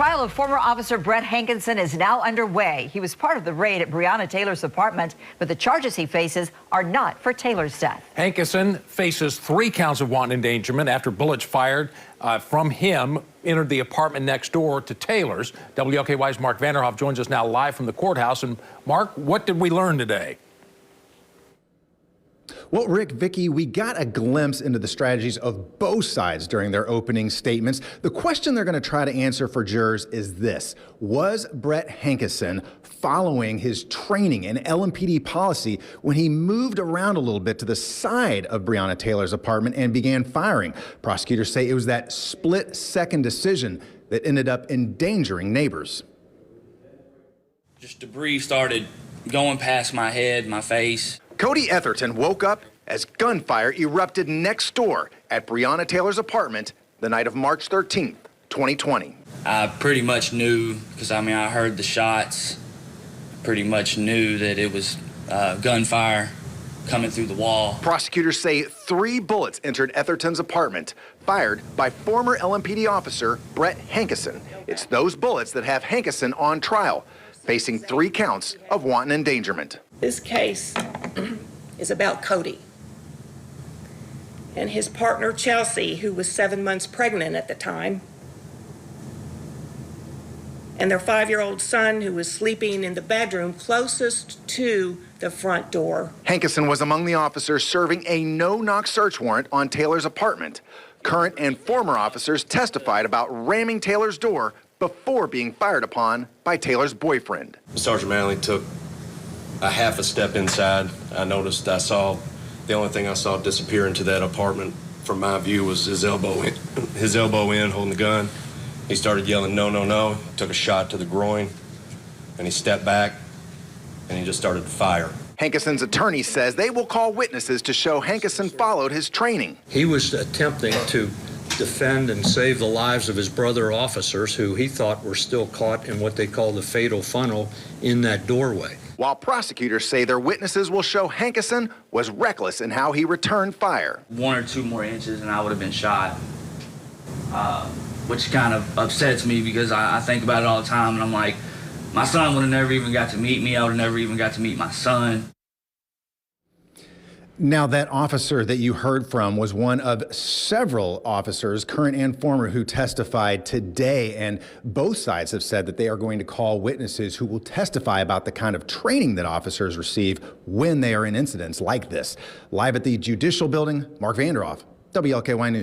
trial of former officer Brett Hankison is now underway. He was part of the raid at Breonna Taylor's apartment, but the charges he faces are not for Taylor's death. Hankison faces 3 counts of wanton endangerment after bullets fired from him entered the apartment next door to Taylor's. WLKY's Mark Vanderhoff joins us now live from the courthouse. And Mark, what did we learn today? Well, Rick, Vicky, we got a glimpse into the strategies of both sides during their opening statements. The question they're going to try to answer for jurors is this: was Brett Hankison following his training and LMPD policy when he moved around a little bit to the side of Breonna Taylor's apartment and began firing? Prosecutors say it was that split-second decision that ended up endangering neighbors. Just debris started going past my head, my face. Cody Etherton woke up as gunfire erupted next door at Breonna Taylor's apartment the night of March 13th, 2020. I pretty much knew, because I heard the shots, pretty much knew that it was gunfire coming through the wall. Prosecutors say 3 bullets entered Etherton's apartment, fired by former LMPD officer Brett Hankison. It's those bullets that have Hankison on trial, facing 3 counts of wanton endangerment. This case is about Cody and his partner Chelsea, who was 7 months pregnant at the time, and their 5-year-old son, who was sleeping in the bedroom closest to the front door. Hankison was among the officers serving a no-knock search warrant on Taylor's apartment. Current and former officers testified about ramming Taylor's door before being fired upon by Taylor's boyfriend. Sergeant Manley took a half a step inside. The only thing I saw disappear into that apartment from my view was his elbow in holding the gun. He started yelling, "No, no, no." He took a shot to the groin, and he stepped back, and he just started to fire. Hankison's attorney says they will call witnesses to show Hankison followed his training. He was attempting to defend and save the lives of his brother officers, who he thought were still caught in what they call the fatal funnel in that doorway. While prosecutors say their witnesses will show Hankison was reckless in how he returned fire. 1 or 2 more inches and I would have been shot, which kind of upsets me because I think about it all the time, and I'm like, my son would have never even got to meet me. I would have never even got to meet my son. Now, that officer that you heard from was one of several officers, current and former, who testified today. And both sides have said that they are going to call witnesses who will testify about the kind of training that officers receive when they are in incidents like this. Live at the Judicial Building, Mark Vanderhoff, WLKY News.